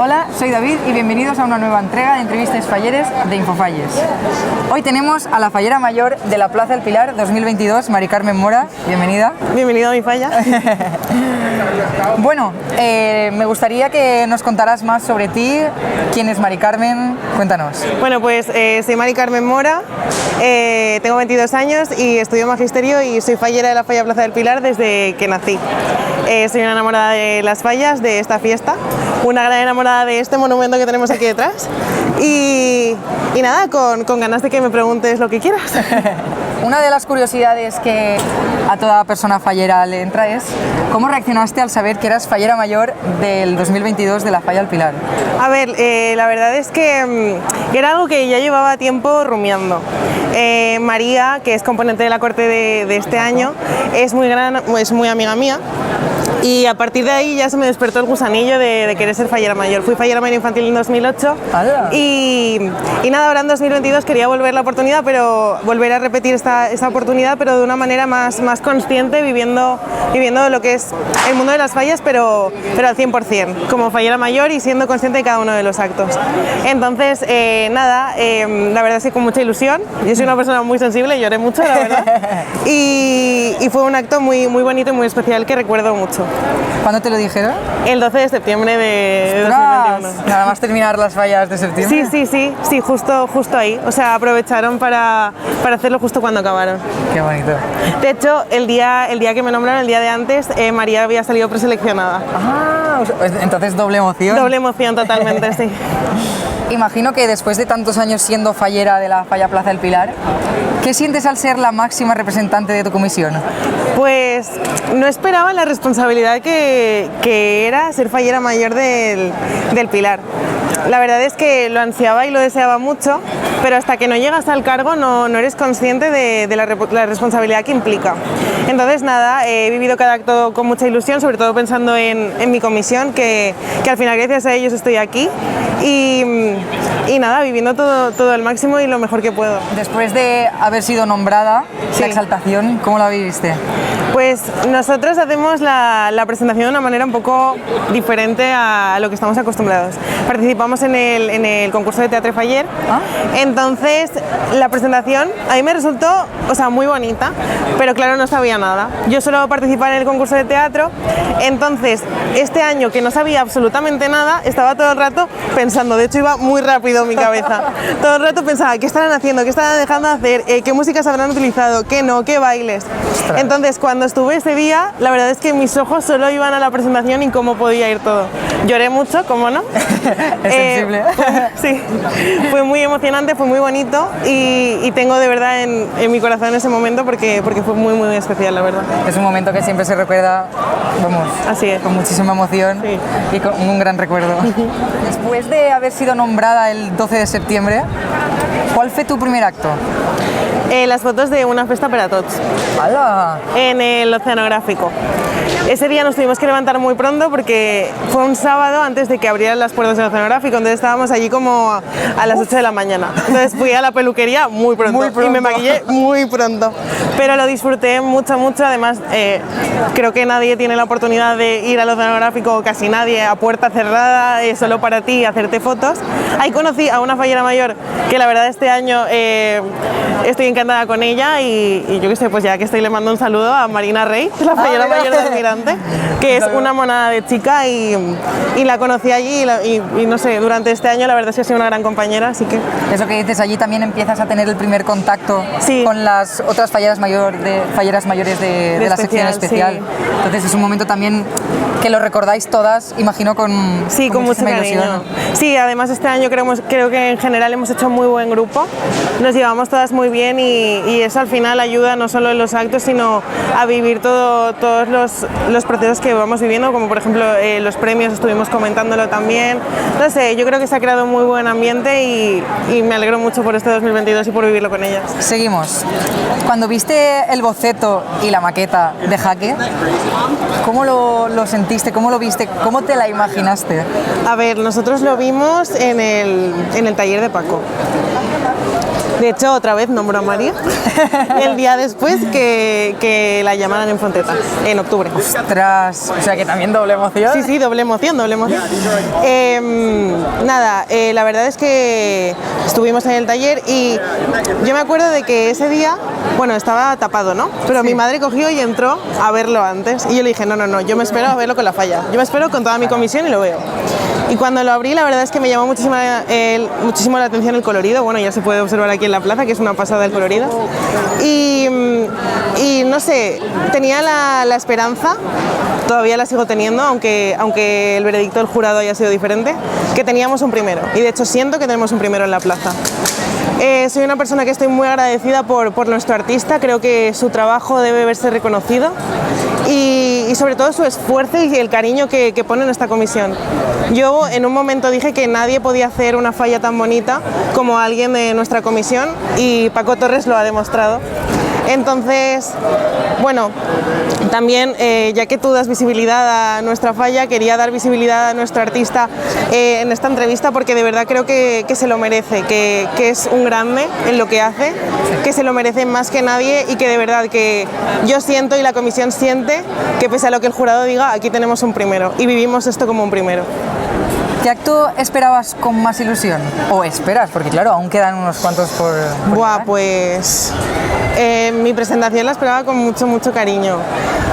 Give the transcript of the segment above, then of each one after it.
Hola, soy David y bienvenidos a una nueva entrega de entrevistas falleres de Infofalles. Hoy tenemos a la fallera mayor de la Plaza del Pilar 2022, Mari Carmen Mora. Bienvenida. Bienvenido a mi falla. Bueno, me gustaría que nos contaras más sobre ti. ¿Quién es Mari Carmen? Cuéntanos. Bueno, pues soy Mari Carmen Mora, tengo 22 años y estudio magisterio y soy fallera de la falla Plaza del Pilar desde que nací. Soy una enamorada de las fallas, de esta fiesta, una gran enamorada de este monumento que tenemos aquí detrás y nada, con ganas de que me preguntes lo que quieras. Una de las curiosidades que a toda persona fallera le entra es ¿cómo reaccionaste al saber que eras fallera mayor del 2022 de la Falla del Pilar? A ver, la verdad es que era algo que ya llevaba tiempo rumiando. María, que es componente de la corte de este año, es muy amiga mía. Y a partir de ahí ya se me despertó el gusanillo de querer ser fallera mayor. Fui fallera mayor infantil en 2008 y nada, ahora en 2022 quería volver la oportunidad, pero volver a repetir esta oportunidad, pero de una manera más consciente, viviendo lo que es el mundo de las fallas, pero al 100%, como fallera mayor y siendo consciente de cada uno de los actos. Entonces, nada, la verdad es que con mucha ilusión. Yo soy una persona muy sensible, lloré mucho, la verdad. Y fue un acto muy bonito y muy especial que recuerdo mucho. ¿Cuándo te lo dijeron? El 12 de septiembre de 2021. Nada más terminar las fallas de septiembre. Sí, justo ahí. O sea, aprovecharon para hacerlo justo cuando acabaron. Qué bonito. De hecho, el día que me nombraron, el día de antes, María había salido preseleccionada. Ah, entonces doble emoción. Doble emoción totalmente, sí. Imagino que después de tantos años siendo fallera de la Falla Plaza del Pilar, ¿qué sientes al ser la máxima representante de tu comisión? Pues no esperaba la responsabilidad que era ser fallera mayor del Pilar. La verdad es que lo ansiaba y lo deseaba mucho, pero hasta que no llegas al cargo no eres consciente de la responsabilidad que implica. Entonces nada, he vivido cada acto con mucha ilusión, sobre todo pensando en mi comisión, que al final gracias a ellos estoy aquí y nada, viviendo todo al máximo y lo mejor que puedo. Después de haber sido nombrada, sí. La exaltación, ¿cómo la viviste? Pues nosotros hacemos la presentación de una manera un poco diferente a lo que estamos acostumbrados. Participamos en el concurso de teatro faller. Entonces la presentación a mí me resultó, muy bonita, pero claro, no sabía nada. Yo solo participaba en el concurso de teatro, entonces este año que no sabía absolutamente nada, estaba todo el rato pensando, de hecho iba muy rápido mi cabeza, todo el rato pensaba, ¿qué estarán haciendo? ¿Qué estarán dejando de hacer? ¿Qué músicas habrán utilizado? ¿Qué no? ¿Qué bailes? Entonces cuando estuve ese día, la verdad es que mis ojos solo iban a la presentación y cómo podía ir todo. Lloré mucho, ¿cómo no? Es sensible. Sí, fue muy emocionante, fue muy bonito y tengo de verdad en mi corazón ese momento porque fue muy especial, la verdad. Es un momento que siempre se recuerda, así es, con muchísima emoción y con un gran recuerdo. Después de haber sido nombrada el 12 de septiembre, ¿cuál fue tu primer acto? Las fotos de una festa para tots. ¡Hala! En el Oceanográfico. Ese día nos tuvimos que levantar muy pronto porque fue un sábado antes de que abrieran las puertas del Oceanográfico, entonces estábamos allí como a las 8 de la mañana. Entonces fui a la peluquería muy pronto y me maquillé muy pronto. Pero lo disfruté mucho, además creo que nadie tiene la oportunidad de ir al Oceanográfico, casi nadie, a puerta cerrada, solo para ti, hacerte fotos. Ahí conocí a una fallera mayor que la verdad este año estoy encantada con ella y yo qué sé, pues ya que estoy le mando un saludo a Marina Rey, la fallera mayor de Almirante, que es una monada de chica y la conocí allí y no sé, durante este año la verdad es que ha sido una gran compañera, así que... Eso que dices, allí también empiezas a tener el primer contacto con las otras falleras mayores de la sección especial. Sí. Entonces es un momento también que lo recordáis todas, imagino, con mucho cariño. Sí, además este año creo que en general hemos hecho muy buen grupo, nos llevamos todas muy bien y eso al final ayuda no solo en los actos, sino a vivir todos los procesos que vamos viviendo, como por ejemplo los premios, estuvimos comentándolo también. No sé, yo creo que se ha creado un muy buen ambiente y me alegro mucho por este 2022 y por vivirlo con ellas. Seguimos. Cuando viste el boceto y la maqueta de Jaque, ¿cómo lo sentiste? ¿Cómo lo viste? ¿Cómo te la imaginaste? A ver, nosotros lo vimos en el taller de Paco. De hecho, otra vez nombró a María el día después que la llamaran en Fonteta, en octubre. ¡Ostras! O sea que también doble emoción. Sí, sí, doble emoción, doble emoción. Nada, la verdad es que estuvimos en el taller y yo me acuerdo de que ese día, bueno, estaba tapado, ¿no? Pero mi madre cogió y entró a verlo antes y yo le dije, no, yo me espero a verlo con la falla. Yo me espero con toda mi comisión y lo veo. Y cuando lo abrí, la verdad es que me llamó muchísimo la atención el colorido. Bueno, ya se puede observar aquí en la plaza, que es una pasada el colorido. Y no sé, tenía la esperanza, todavía la sigo teniendo, aunque el veredicto del jurado haya sido diferente, que teníamos un primero. Y de hecho siento que tenemos un primero en la plaza. Soy una persona que estoy muy agradecida por nuestro artista, creo que su trabajo debe verse reconocido y sobre todo su esfuerzo y el cariño que pone en esta comisión. Yo en un momento dije que nadie podía hacer una falla tan bonita como alguien de nuestra comisión y Paco Torres lo ha demostrado. Entonces, bueno, también ya que tú das visibilidad a nuestra falla, quería dar visibilidad a nuestro artista en esta entrevista porque de verdad creo que se lo merece, que es un grande en lo que hace, que se lo merece más que nadie y que de verdad que yo siento y la comisión siente que pese a lo que el jurado diga, aquí tenemos un primero y vivimos esto como un primero. ¿Qué acto esperabas con más ilusión? ¿O esperas? Porque claro, aún quedan unos cuantos por Buah, pues mi presentación la esperaba con mucho cariño.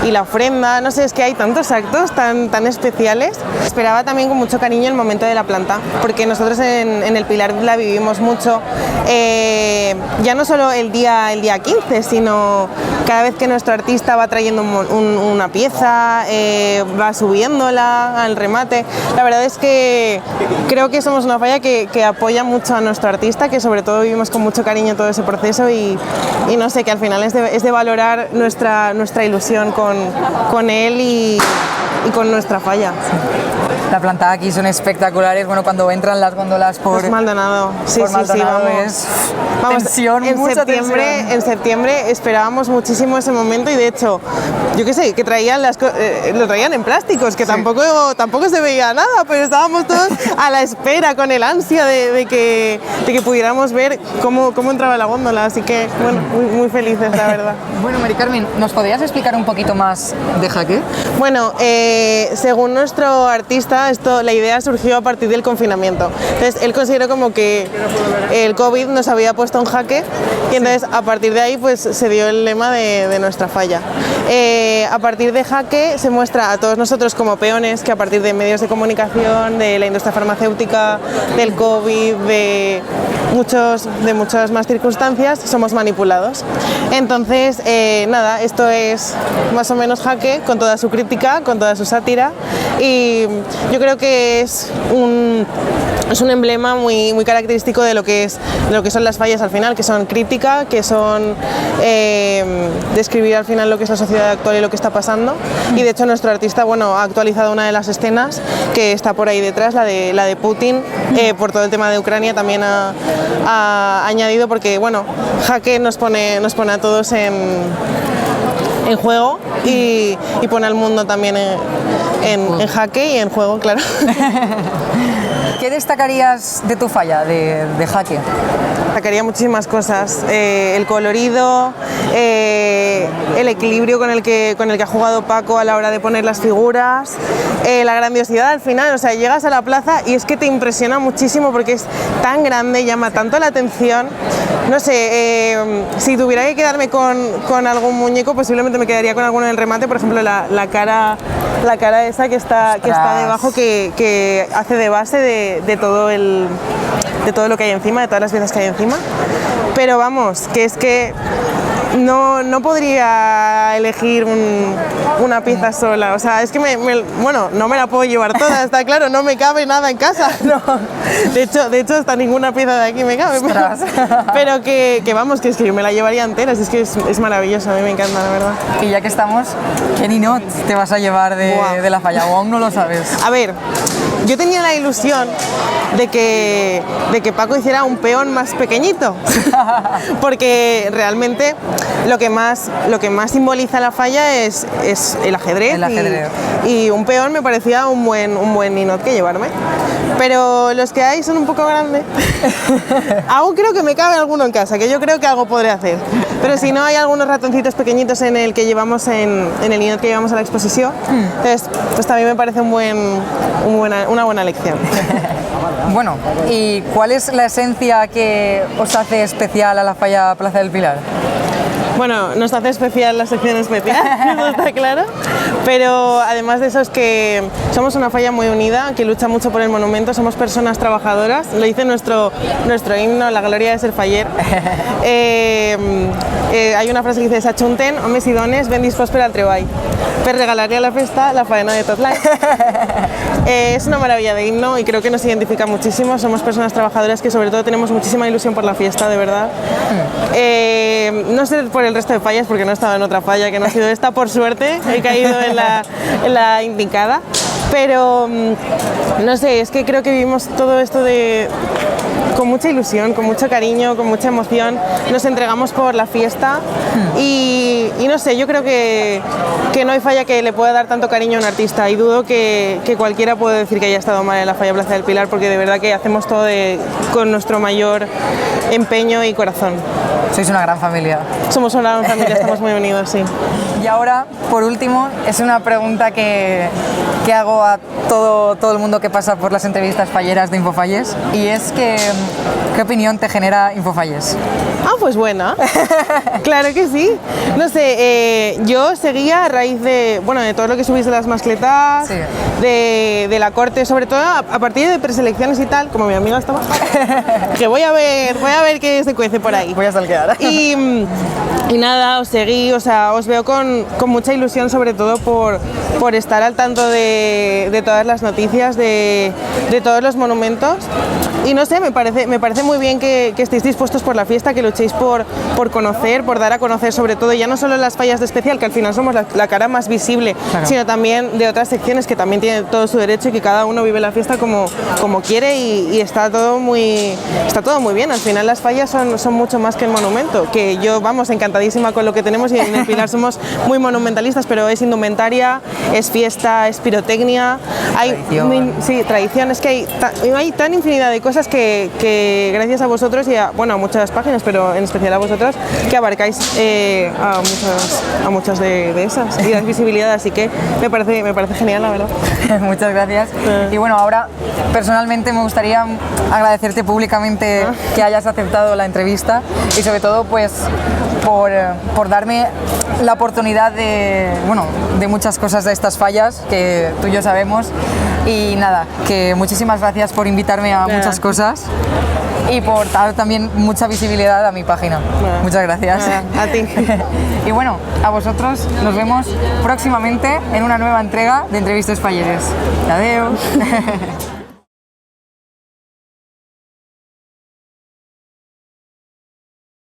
Y la ofrenda, no sé, es que hay tantos actos tan especiales. Esperaba también con mucho cariño el momento de la planta, porque nosotros en el Pilar la vivimos mucho, ya no solo el día 15, sino cada vez que nuestro artista va trayendo una pieza, va subiéndola al remate. La verdad es que creo que somos una falla que apoya mucho a nuestro artista, que sobre todo vivimos con mucho cariño todo ese proceso y no sé, que al final es de valorar nuestra ilusión con él y con nuestra falla. La planta aquí son espectaculares, bueno, cuando entran las góndolas por Maldonado, sí, Maldonado vamos, tensión, mucha tensión. En septiembre esperábamos muchísimo ese momento y de hecho, yo qué sé, que traían lo traían en plásticos, que tampoco se veía nada, pero estábamos todos a la espera con el ansia de que pudiéramos ver cómo entraba la góndola, así que bueno, muy felices, la verdad. Bueno, Mari Carmen, ¿nos podrías explicar un poquito más de Jaque? Bueno, según nuestro artista, la idea surgió a partir del confinamiento. Entonces, él consideró como que el COVID nos había puesto en jaque y entonces a partir de ahí pues se dio el lema de nuestra falla. A partir de Jaque se muestra a todos nosotros como peones que a partir de medios de comunicación, de la industria farmacéutica, del COVID, de muchas más circunstancias, somos manipulados. Entonces, nada, esto es más o menos Jaque con toda su crítica, con toda su sátira y yo creo que es un emblema muy característico de lo que son las fallas al final, que son crítica, que son describir al final lo que es la sociedad actual y lo que está pasando. Y de hecho nuestro artista, bueno, ha actualizado una de las escenas que está por ahí detrás, la de Putin, por todo el tema de Ucrania también ha añadido, porque bueno, Jaque nos pone a todos en juego y pone al mundo también en jaque y en juego, claro. ¿Qué destacarías de tu falla, de Jaque? Destacaría muchísimas cosas, el colorido, el equilibrio con el que ha jugado Paco a la hora de poner las figuras, la grandiosidad al final, o sea, llegas a la plaza y es que te impresiona muchísimo porque es tan grande, llama tanto la atención. No sé, si tuviera que quedarme con algún muñeco, posiblemente me quedaría con alguno en el remate, por ejemplo la cara esa que está debajo, que hace de base de todo lo que hay encima, de todas las piezas que hay encima. Pero vamos, que es que no podría elegir una pieza sola, o sea, es que bueno, no me la puedo llevar toda, está claro, no me cabe nada en casa, no. De hecho hasta ninguna pieza de aquí me cabe, pero que vamos, que es que yo me la llevaría entera, es que es maravilloso, a mí me encanta, la verdad. Y ya que estamos, ¿qué ninot te vas a llevar de la falla? ¿O aún no lo sabes? A ver, yo tenía la ilusión de que Paco hiciera un peón más pequeñito, porque realmente lo que más simboliza la falla es el ajedrez. Y un peón me parecía un buen ninot que llevarme. Pero los que hay son un poco grandes. Aún creo que me cabe alguno en casa, que yo creo que algo podré hacer. Pero si no, hay algunos ratoncitos pequeñitos en el que llevamos en el ninot que llevamos a la exposición. Entonces, pues también me parece una buena elección. Bueno, ¿y cuál es la esencia que os hace especial a la falla Plaza del Pilar? Bueno, nos hace especial la sección especial, eso está claro, pero además de eso es que somos una falla muy unida, que lucha mucho por el monumento, somos personas trabajadoras, lo dice nuestro himno, la gloria de ser faller. Hay una frase que dice: s'ajunten homes i dones ben disposts per al treball, per regalar-li a la festa la faena de tot l'any. Es una maravilla de himno y creo que nos identifica muchísimo, somos personas trabajadoras que sobre todo tenemos muchísima ilusión por la fiesta, de verdad. No sé por el resto de fallas, porque no he estado en otra falla que no ha sido esta, por suerte, he caído en la indicada, pero no sé, es que creo que vivimos todo esto con mucha ilusión, con mucho cariño, con mucha emoción, nos entregamos por la fiesta y no sé, yo creo que no hay falla que le pueda dar tanto cariño a un artista y dudo que cualquiera pueda decir que haya estado mal en la falla Plaza del Pilar, porque de verdad que hacemos todo con nuestro mayor empeño y corazón. Sois una gran familia. Somos una gran familia, estamos muy unidos, sí. Y ahora, por último, es una pregunta que hago a todo el mundo que pasa por las entrevistas falleras de Infofalles, y es que, ¿qué opinión te genera Infofalles? Ah, pues buena. Claro que sí. No sé, yo seguía a raíz de todo lo que subís de las mascletas, sí, de la corte, sobre todo a partir de preselecciones y tal, como mi amiga estaba, que voy a ver qué se cuece por ahí. Voy a salquear. Y nada, os seguí, o sea, os veo con mucha ilusión, sobre todo por estar al tanto de todas las noticias, de todos los monumentos. Y no sé, me parece muy bien que estéis dispuestos por la fiesta, que luchéis por conocer, por dar a conocer sobre todo, ya no solo las fallas de especial, que al final somos la cara más visible, claro, sino también de otras secciones que también tienen todo su derecho y que cada uno vive la fiesta como quiere y está todo muy bien. Al final las fallas son mucho más que el monumento, que yo, vamos, encantadísima con lo que tenemos, y en el Pilar somos muy monumentalistas, pero es indumentaria, es fiesta, es pirotecnia, tradición, es que hay tan infinidad de cosas que gracias a vosotros y a muchas páginas, pero en especial a vosotros, que abarcáis a muchas de esas y dais visibilidad, así que me parece genial, la verdad. Muchas gracias. Y bueno, ahora personalmente me gustaría agradecerte públicamente que hayas aceptado la entrevista y sobre todo pues por darme la oportunidad de muchas cosas de estas fallas que tú y yo sabemos. Y nada, que muchísimas gracias por invitarme a muchas cosas y por dar también mucha visibilidad a mi página. Muchas gracias. A ti. Y bueno, a vosotros nos vemos próximamente en una nueva entrega de Entrevistes Falleres. Adiós.